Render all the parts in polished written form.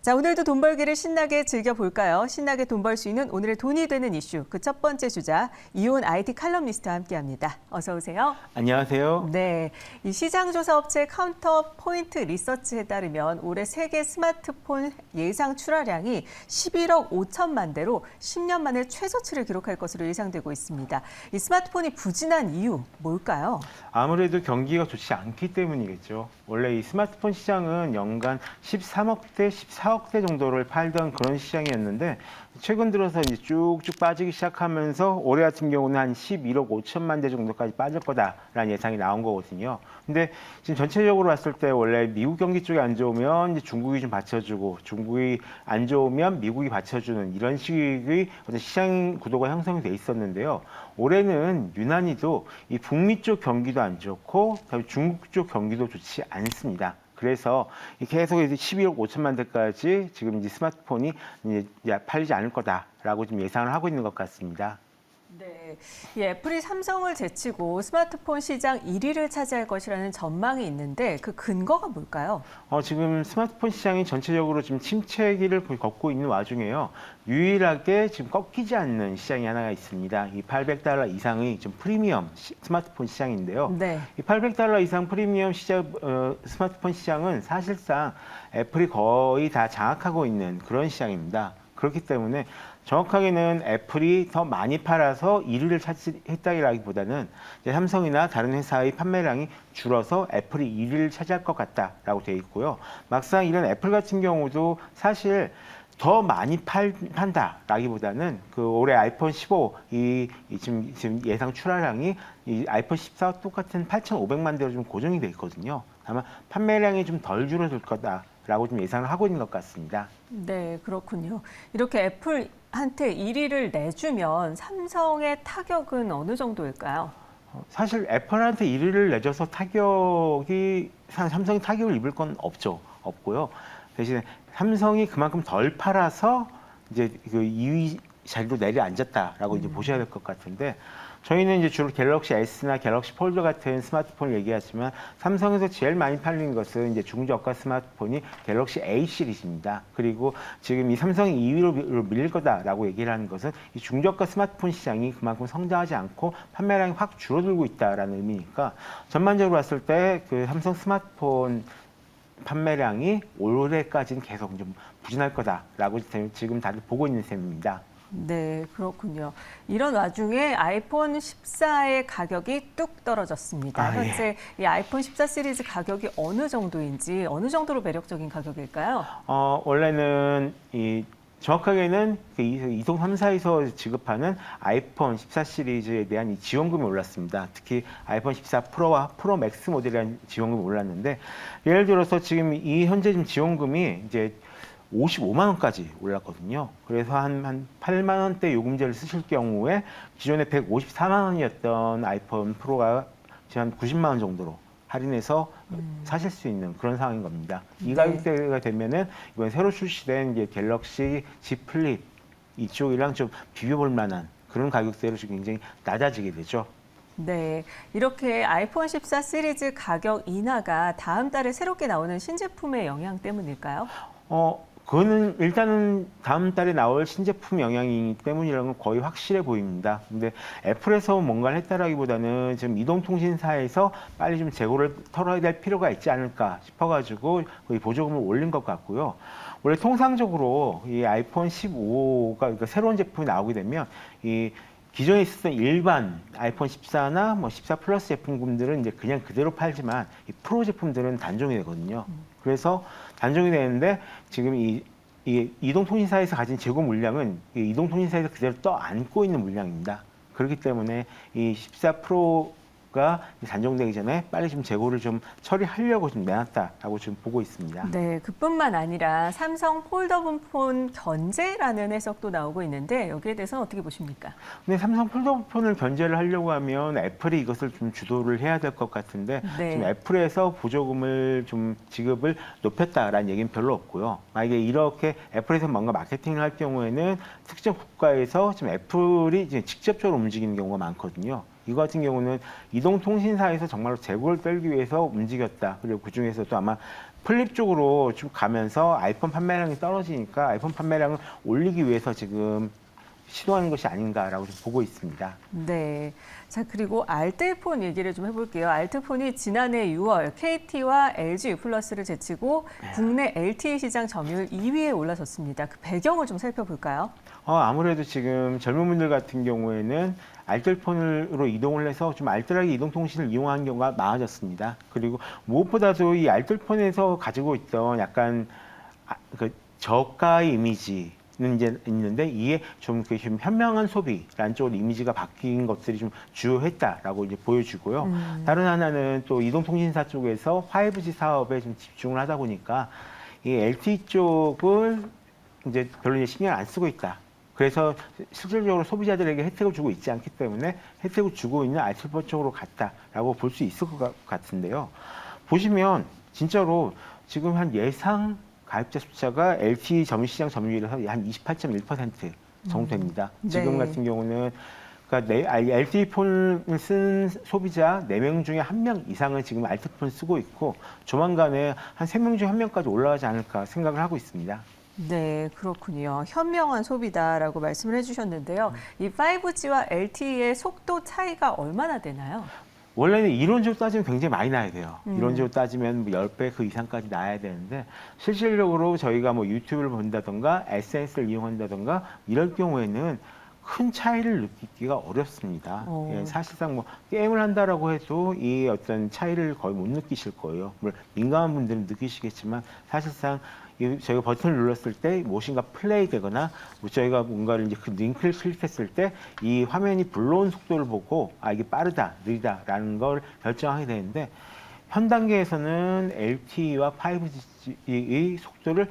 자, 오늘도 돈 벌기를 신나게 즐겨볼까요? 신나게 돈 벌 수 있는 오늘의 돈이 되는 이슈. 그 첫 번째 주자, 이온 IT 칼럼니스트와 함께합니다. 어서 오세요. 안녕하세요. 네, 이 시장조사업체 카운터포인트 리서치에 따르면 올해 세계 스마트폰 예상 출하량이 11억 5천만 대로 10년 만에 최저치를 기록할 것으로 예상되고 있습니다. 이 스마트폰이 부진한 이유 뭘까요? 아무래도 경기가 좋지 않기 때문이겠죠. 원래 이 스마트폰 시장은 연간 13억 대, 14억 대 정도를 팔던 그런 시장이었는데 최근 들어서 이제 쭉쭉 빠지기 시작하면서 올해 같은 경우는 한 11억 5천만 대 정도까지 빠질 거다라는 예상이 나온 거거든요. 근데 지금 전체적으로 봤을 때 원래 미국 경기 쪽이 안 좋으면 이제 중국이 좀 받쳐주고 중국이 안 좋으면 미국이 받쳐주는 이런 식의 어떤 시장 구도가 형성이 돼 있었는데요. 올해는 유난히도 이 북미 쪽 경기도 안 좋고 중국 쪽 경기도 좋지 않습니다. 그래서 계속 11억 5천만 대까지 지금 이제 스마트폰이 이제 팔리지 않을 거다라고 좀 예상을 하고 있는 것 같습니다. 네, 이 애플이 삼성을 제치고 스마트폰 시장 1위를 차지할 것이라는 전망이 있는데 그 근거가 뭘까요? 지금 스마트폰 시장이 전체적으로 지금 침체기를 걷고 있는 와중에요. 유일하게 지금 꺾이지 않는 시장이 하나가 있습니다. 이 $800 이상의 좀 프리미엄 스마트폰 시장인데요. 네. 이 $800 이상 프리미엄 스마트폰 시장은 사실상 애플이 거의 다 장악하고 있는 그런 시장입니다. 그렇기 때문에 정확하게는 애플이 더 많이 팔아서 1위를 차지했다기보다는 삼성이나 다른 회사의 판매량이 줄어서 애플이 1위를 차지할 것 같다라고 되어 있고요. 막상 이런 애플 같은 경우도 사실 더 많이 판다라기보다는 그 올해 아이폰 15 지금 예상 출하량이 이 아이폰 14와 똑같은 8,500만 대로 좀 고정이 돼 있거든요. 다만 판매량이 좀 덜 줄어들 거다라고 좀 예상을 하고 있는 것 같습니다. 네, 그렇군요. 이렇게 애플한테 1위를 내주면 삼성의 타격은 어느 정도일까요? 사실 애플한테 1위를 내줘서 삼성이 타격을 입을 건 없고요. 대신에 삼성이 그만큼 덜 팔아서 이제 그 2위 자리로 내려앉았다라고 이제 보셔야 될 것 같은데 저희는 이제 주로 갤럭시 S나 갤럭시 폴드 같은 스마트폰을 얘기하지만 삼성에서 제일 많이 팔린 것은 이제 중저가 스마트폰이 갤럭시 A 시리즈입니다. 그리고 지금 이 삼성이 2위로 밀릴 거다라고 얘기를 하는 것은 이 중저가 스마트폰 시장이 그만큼 성장하지 않고 판매량이 확 줄어들고 있다라는 의미니까 전반적으로 봤을 때 그 삼성 스마트폰 판매량이 올해까지는 계속 좀 부진할 거다라고 지금 다들 보고 있는 셈입니다. 네, 그렇군요. 이런 와중에 아이폰 14의 가격이 뚝 떨어졌습니다. 현재 이 아이폰 14 시리즈 가격이 어느 정도인지, 어느 정도로 매력적인 가격일까요? 원래는 정확하게는 이동 3사에서 지급하는 아이폰 14 시리즈에 대한 이 지원금이 올랐습니다. 특히 아이폰 14 프로와 프로 맥스 모델에 대한 지원금이 올랐는데 예를 들어서 지금 이 현재 지금 지원금이 이제 55만 원까지 올랐거든요. 그래서 한 8만 원대 요금제를 쓰실 경우에 기존에 154만 원이었던 아이폰 프로가 지금 한 90만 원 정도로 할인해서 사실 수 있는 그런 상황인 겁니다. 이 가격대가 되면은 이번 새로 출시된 이제 갤럭시 Z 플립 이쪽이랑 좀 비벼볼 만한 그런 가격대로 지금 굉장히 낮아지게 되죠. 네, 이렇게 아이폰 14 시리즈 가격 인하가 다음 달에 새롭게 나오는 신제품의 영향 때문일까요? 그거는 일단은 다음 달에 나올 신제품 영향이기 때문이라는 건 거의 확실해 보입니다. 근데 애플에서 뭔가를 했다라기보다는 지금 이동통신사에서 빨리 좀 재고를 털어야 될 필요가 있지 않을까 싶어가지고 거의 보조금을 올린 것 같고요. 원래 통상적으로 이 아이폰 15가 그러니까 새로운 제품이 나오게 되면 이 기존에 있었던 일반 아이폰 14나 뭐 14 플러스 제품들은 이제 그냥 그대로 팔지만 이 프로 제품들은 단종이 되거든요. 그래서 단종이 되는데 지금 이 이동통신사에서 가진 재고 물량은 이 이동통신사에서 그대로 떠안고 있는 물량입니다. 그렇기 때문에 이 14 프로가 단종되기 전에 빨리 좀 재고를 좀 처리하려고 좀 내놨다라고 지금 보고 있습니다. 네, 그뿐만 아니라 삼성 폴더블폰 견제라는 해석도 나오고 있는데 여기에 대해서는 어떻게 보십니까? 근데 삼성 폴더폰을 견제를 하려고 하면 애플이 이것을 좀 주도를 해야 될 것 같은데 네. 지금 애플에서 보조금을 좀 지급을 높였다라는 얘기는 별로 없고요. 만약에 이렇게 애플에서 뭔가 마케팅을 할 경우에는 특정 국가에서 지금 애플이 이제 직접적으로 움직이는 경우가 많거든요. 이거 같은 경우는 이동통신사에서 정말로 재고를 떨기 위해서 움직였다. 그리고 그 중에서도 아마 플립 쪽으로 좀 가면서 아이폰 판매량이 떨어지니까 아이폰 판매량을 올리기 위해서 지금 시도하는 것이 아닌가라고 좀 보고 있습니다. 네. 자, 그리고 알뜰폰 얘기를 좀 해볼게요. 알뜰폰이 지난해 6월 KT와 LG U+를 제치고 국내 LTE 시장 점유율 2위에 올라섰습니다. 그 배경을 좀 살펴볼까요? 아무래도 지금 젊은 분들 같은 경우에는 알뜰폰으로 이동을 해서 좀 알뜰하게 이동통신을 이용하는 경우가 많아졌습니다. 그리고 무엇보다도 이 알뜰폰에서 가지고 있던 약간 그 저가의 이미지는 이제 있는데 이게 좀 현명한 소비라는 쪽으로 이미지가 바뀐 것들이 좀 주요했다라고 이제 보여주고요. 다른 하나는 또 이동통신사 쪽에서 5G 사업에 좀 집중을 하다 보니까 이 LTE 쪽을 이제 별로 이제 신경 안 쓰고 있다. 그래서 실질적으로 소비자들에게 혜택을 주고 있지 않기 때문에 혜택을 주고 있는 알뜰폰 쪽으로 갔다라고 볼 수 있을 것 같은데요. 보시면 진짜로 지금 한 예상 가입자 숫자가 LTE 점유시장 점유율에서 한 28.1% 정도 됩니다. 지금 네. 같은 경우는 그러니까 LTE 폰을 쓴 소비자 4명 중에 1명 이상은 지금 알뜰폰 쓰고 있고 조만간에 한 3명 중에 1명까지 올라가지 않을까 생각을 하고 있습니다. 네, 그렇군요. 현명한 소비다라고 말씀을 해주셨는데요. 이 5G와 LTE의 속도 차이가 얼마나 되나요? 원래는 이론적으로 따지면 굉장히 많이 나야 돼요. 이론적으로 따지면 뭐 10배 그 이상까지 나야 되는데 실질적으로 저희가 뭐 유튜브를 본다던가 SNS를 이용한다던가 이럴 경우에는 큰 차이를 느끼기가 어렵습니다. 예, 사실상 뭐 게임을 한다라고 해도 이 어떤 차이를 거의 못 느끼실 거예요. 물론 민감한 분들은 느끼시겠지만 사실상 저희가 버튼을 눌렀을 때 무엇인가 플레이 되거나 저희가 뭔가를 이제 그 링크를 클릭했을 때 이 화면이 불러온 속도를 보고 이게 빠르다, 느리다라는 걸 결정하게 되는데 현 단계에서는 LTE와 5G의 속도를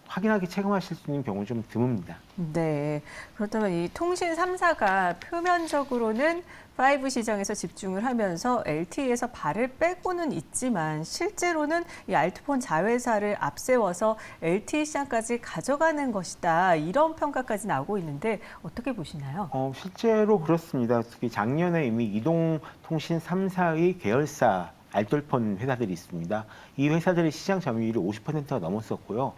확인하게 체감하실 수 있는 경우는 좀 드뭅니다. 네. 그렇다면 이 통신 3사가 표면적으로는 5 시장에서 집중을 하면서 LTE에서 발을 빼고는 있지만 실제로는 이 알뜰폰 자회사를 앞세워서 LTE 시장까지 가져가는 것이다. 이런 평가까지 나오고 있는데 어떻게 보시나요? 실제로 그렇습니다. 특히 작년에 이미 이동통신 3사의 계열사 알뜰폰 회사들이 있습니다. 이 회사들의 시장 점유율이 50%가 넘었었고요.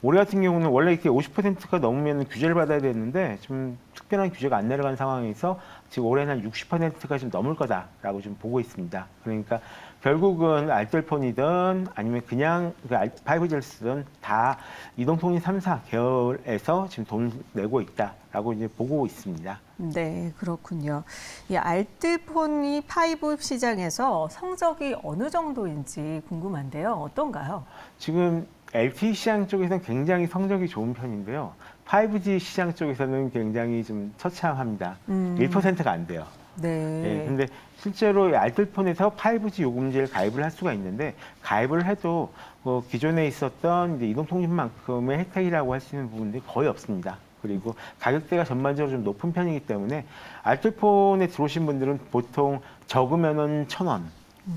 올해 같은 경우는 원래 이렇게 50%가 넘으면 규제를 받아야 되는데 좀 특별한 규제가 안 내려간 상황에서 지금 올해는 한 60%가 좀 넘을 거다라고 좀 보고 있습니다. 그러니까 결국은 알뜰폰이든 아니면 그냥 5G를 쓰든 다 이동통신 3사 계열에서 지금 돈을 내고 있다라고 이제 보고 있습니다. 네, 그렇군요. 이 알뜰폰이 5 시장에서 성적이 어느 정도인지 궁금한데요. 어떤가요? 지금 LTE 시장 쪽에서는 굉장히 성적이 좋은 편인데요. 5G 시장 쪽에서는 굉장히 좀 처참합니다. 1%가 안 돼요. 네. 근데 실제로 알뜰폰에서 5G 요금제를 가입을 할 수가 있는데 가입을 해도 기존에 있었던 이제 이동통신만큼의 혜택이라고 할 수 있는 부분들이 거의 없습니다. 그리고 가격대가 전반적으로 좀 높은 편이기 때문에 알뜰폰에 들어오신 분들은 보통 적으면은 1,000원,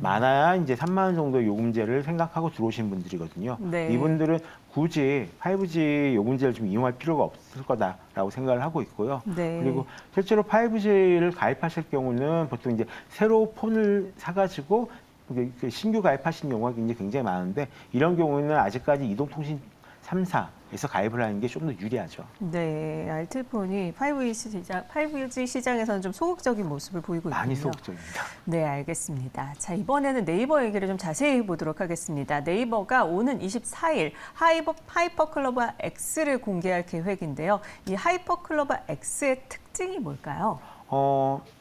많아야 이제 3만 원 정도 요금제를 생각하고 들어오신 분들이거든요. 네. 이분들은 굳이 5G 요금제를 좀 이용할 필요가 없을 거다라고 생각을 하고 있고요. 네. 그리고 실제로 5G를 가입하실 경우는 보통 이제 새로 폰을 사가지고 신규 가입하신 경우가 굉장히 많은데 이런 경우는 아직까지 이동통신 3사에서 가입을 하는 게 좀 더 유리하죠. 네, 알뜰폰이 5G 시장에서는 좀 소극적인 모습을 보이고 있군요. 많이 소극적입니다. 네, 알겠습니다. 자, 이번에는 네이버 얘기를 좀 자세히 보도록 하겠습니다. 네이버가 오는 24일 하이퍼클로버 X를 공개할 계획인데요. 이 하이퍼클로버 X의 특징이 뭘까요?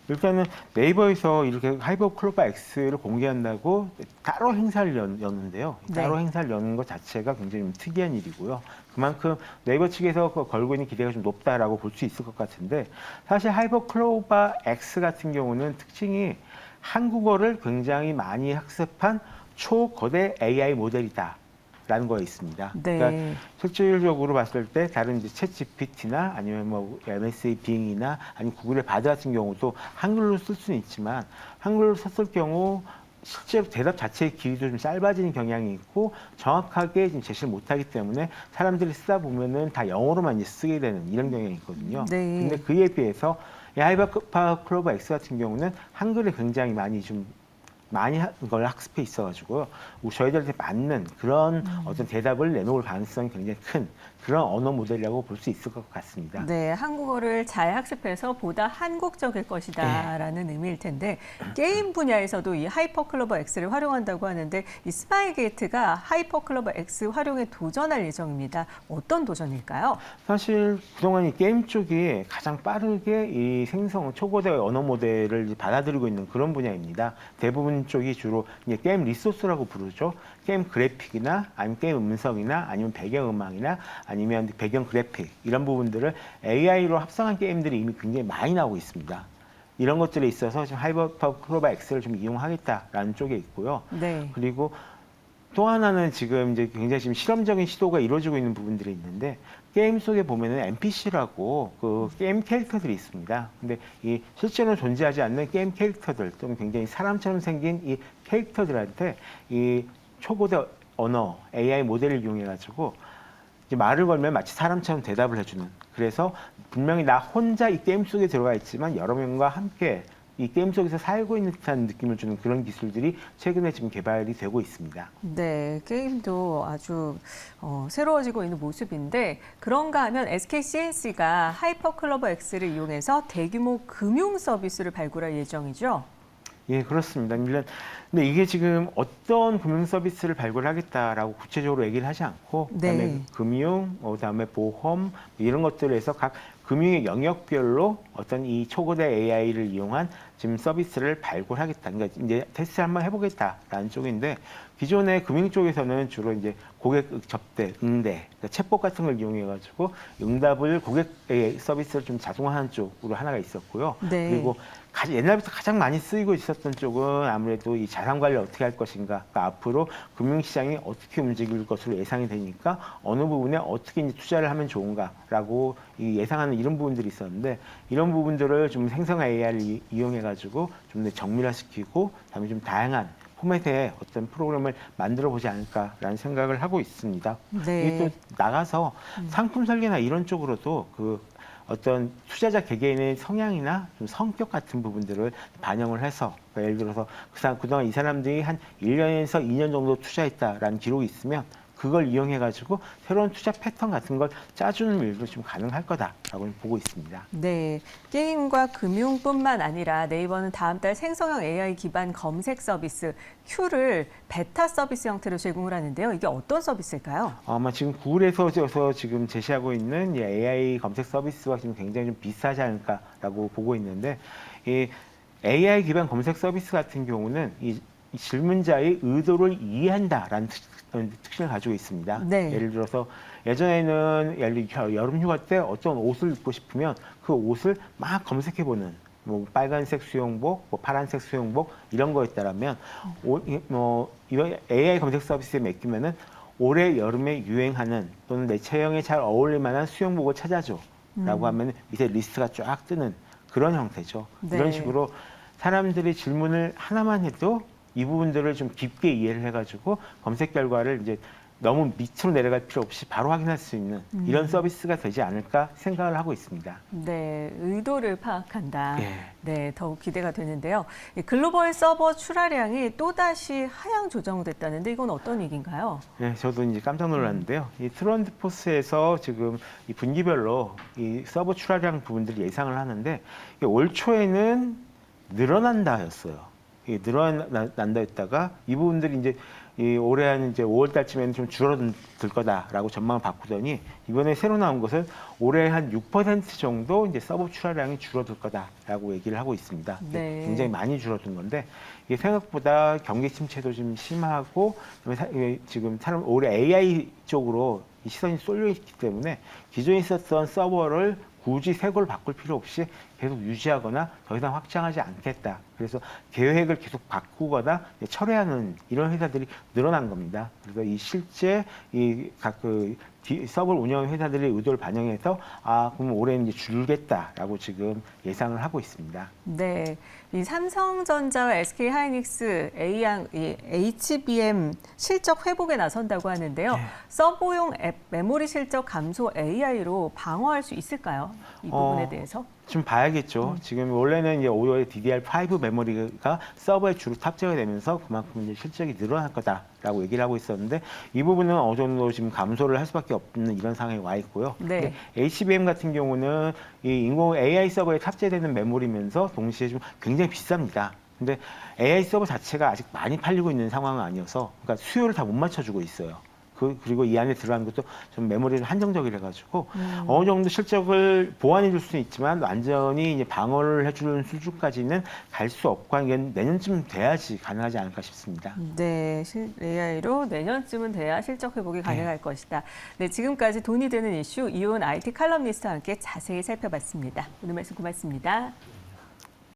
일단은 네이버에서 이렇게 하이퍼클로버 X를 공개한다고 따로 행사를 여는데요. 네. 따로 행사를 여는 것 자체가 굉장히 좀 특이한 일이고요. 그만큼 네이버 측에서 걸고 있는 기대가 좀 높다라고 볼 수 있을 것 같은데 사실 하이퍼클로버 X 같은 경우는 특징이 한국어를 굉장히 많이 학습한 초거대 AI 모델이다. 라는 거에 있습니다. 네. 그러니까 실질적으로 봤을 때 다른 이제 챗 GPT나 아니면 뭐 MSA 빙이나 아니면 구글의 바드 같은 경우도 한글로 쓸 수는 있지만 한글로 썼을 경우 실제로 대답 자체의 길이도 좀 짧아지는 경향이 있고 정확하게 지금 제시를 못하기 때문에 사람들이 쓰다 보면은 다 영어로만 이제 쓰게 되는 이런 경향이 있거든요. 네. 근데 그에 비해서 이 하이퍼 클로버 X 같은 경우는 한글을 굉장히 많이 걸 학습해 있어가지고요. 저희들한테 맞는 그런 어떤 대답을 내놓을 가능성이 굉장히 큰 그런 언어 모델이라고 볼 수 있을 것 같습니다. 네, 한국어를 잘 학습해서 보다 한국적일 것이다라는 의미일 텐데 게임 분야에서도 이 하이퍼클로버 X를 활용한다고 하는데 이 스마일게이트가 하이퍼클로버 X 활용에 도전할 예정입니다. 어떤 도전일까요? 사실 그동안 이 게임 쪽이 가장 빠르게 이 초고대 언어 모델을 이제 받아들이고 있는 그런 분야입니다. 대부분 쪽이 주로 이제 게임 리소스라고 부르죠. 게임 그래픽이나 아니면 게임 음성이나 아니면 배경음악이나 아니면 배경 그래픽 이런 부분들을 AI로 합성한 게임들이 이미 굉장히 많이 나오고 있습니다. 이런 것들에 있어서 지금 하이퍼클로버 X를 좀 이용하겠다라는 쪽에 있고요. 네. 그리고 또 하나는 지금 이제 굉장히 지금 실험적인 시도가 이루어지고 있는 부분들이 있는데 게임 속에 보면은 NPC라고 그 게임 캐릭터들이 있습니다. 근데 이 실제로 존재하지 않는 게임 캐릭터들 또는 굉장히 사람처럼 생긴 이 캐릭터들한테 이 초고대 언어 AI 모델을 이용해 가지고 이제 말을 걸면 마치 사람처럼 대답을 해주는. 그래서 분명히 나 혼자 이 게임 속에 들어가 있지만 여러 명과 함께 이 게임 속에서 살고 있는 듯한 느낌을 주는 그런 기술들이 최근에 지금 개발이 되고 있습니다. 네, 게임도 아주 새로워지고 있는 모습인데 그런가 하면 SK CNC가 하이퍼클로버 X를 이용해서 대규모 금융 서비스를 발굴할 예정이죠. 예, 그렇습니다. 근데 이게 지금 어떤 금융 서비스를 발굴하겠다라고 구체적으로 얘기를 하지 않고, 그다음에 네. 금융, 그다음에 보험 이런 것들에서 각 금융의 영역별로 어떤 이 초고대 AI를 이용한 지금 서비스를 발굴하겠다. 그러니까 이제 테스트 한번 해보겠다라는 쪽인데 기존의 금융 쪽에서는 주로 이제 고객 접대, 응대, 그러니까 챗봇 같은 걸 이용해가지고 응답을 고객의 서비스를 좀 자동화하는 쪽으로 하나가 있었고요. 네. 그리고 옛날부터 가장 많이 쓰이고 있었던 쪽은 아무래도 이 자산 관리를 어떻게 할 것인가, 그러니까 앞으로 금융시장이 어떻게 움직일 것으로 예상이 되니까 어느 부분에 어떻게 이제 투자를 하면 좋은가라고 이 예상하는 이런 부분들이 있었는데 이런 부분들을 좀 생성 AI를 이용해가지고 좀 더 정밀화시키고 그다음에 좀 다양한 포맷의 어떤 프로그램을 만들어 보지 않을까라는 생각을 하고 있습니다. 네. 이게 또 나가서 상품 설계나 이런 쪽으로도 그 어떤 투자자 개개인의 성향이나 좀 성격 같은 부분들을 반영을 해서 그러니까 예를 들어서 그동안 이 사람들이 한 1년에서 2년 정도 투자했다라는 기록이 있으면 그걸 이용해가지고 새로운 투자 패턴 같은 걸 짜주는 일도 좀 가능할 거다라고 보고 있습니다. 네, 게임과 금융뿐만 아니라 네이버는 다음 달 생성형 AI 기반 검색 서비스 Q를 베타 서비스 형태로 제공을 하는데요. 이게 어떤 서비스일까요? 아마 지금 구글에서 지금 제시하고 있는 이 AI 검색 서비스와 지금 굉장히 좀 비슷하지 않을까라고 보고 있는데 이 AI 기반 검색 서비스 같은 경우는 이 질문자의 의도를 이해한다라는 특징을 가지고 있습니다. 네. 예를 들어서 예전에는 여름 휴가 때 어떤 옷을 입고 싶으면 그 옷을 막 검색해보는 뭐 빨간색 수영복, 뭐 파란색 수영복 이런 거였다라면 이번 AI 검색 서비스에 맡기면은 올해 여름에 유행하는 또는 내 체형에 잘 어울릴 만한 수영복을 찾아줘라고 하면 밑에 리스트가 쫙 뜨는 그런 형태죠. 네. 이런 식으로 사람들이 질문을 하나만 해도 이 부분들을 좀 깊게 이해를 해가지고 검색 결과를 이제 너무 밑으로 내려갈 필요 없이 바로 확인할 수 있는 이런 서비스가 되지 않을까 생각을 하고 있습니다. 네, 의도를 파악한다. 예. 네, 더욱 기대가 되는데요. 이 글로벌 서버 출하량이 또다시 하향 조정됐다는데 이건 어떤 얘기인가요? 네, 저도 이제 깜짝 놀랐는데요. 이 트렌드포스에서 지금 이 분기별로 이 서버 출하량 부분들을 예상을 하는데 올 초에는 늘어난다였어요. 늘어난다 했다가 이 부분들이 이제 이 올해 한 이제 5월 달쯤에는 좀 줄어들 거다라고 전망을 바꾸더니 이번에 새로 나온 것은 올해 한 6% 정도 이제 서버 출하량이 줄어들 거다라고 얘기를 하고 있습니다. 네. 굉장히 많이 줄어든 건데 이게 생각보다 경기 침체도 좀 심하고 지금 올해 AI 쪽으로 이 시선이 쏠려 있기 때문에 기존에 있었던 서버를 굳이 새 걸 바꿀 필요 없이 계속 유지하거나 더 이상 확장하지 않겠다. 그래서 계획을 계속 바꾸거나 철회하는 이런 회사들이 늘어난 겁니다. 그래서 이 실제 이 각 서버를 운영하는 회사들의 의도를 반영해서 그럼 올해는 이제 줄겠다라고 지금 예상을 하고 있습니다. 네, 이 삼성전자와 SK 하이닉스 HBM 실적 회복에 나선다고 하는데요. 네. 서버용 앱 메모리 실적 감소 AI로 방어할 수 있을까요? 이 부분에 대해서? 좀 봐야겠죠. 지금 원래는 이제 5월에 DDR5 메모리가 서버에 주로 탑재가 되면서 그만큼 이제 실적이 늘어날 거다라고 얘기를 하고 있었는데 이 부분은 어느 정도 지금 감소를 할 수밖에 없는 이런 상황에 와 있고요. 네. 근데 HBM 같은 경우는 이 인공 AI 서버에 탑재되는 메모리면서 동시에 좀 굉장히 비쌉니다. 근데 AI 서버 자체가 아직 많이 팔리고 있는 상황은 아니어서 그러니까 수요를 다 못 맞춰주고 있어요. 그리고 이 안에 들어가는 것도 좀 메모리를 한정적이라 가지고 어느 정도 실적을 보완해 줄 수는 있지만 완전히 이제 방어를 해주는 수준까지는 갈 수 없고 이게 내년쯤 돼야지 가능하지 않을까 싶습니다. 네, AI로 내년쯤은 돼야 실적 회복이 가능할 것이다. 네, 지금까지 돈이 되는 이슈 이온 IT 칼럼니스트와 함께 자세히 살펴봤습니다. 오늘 말씀 고맙습니다.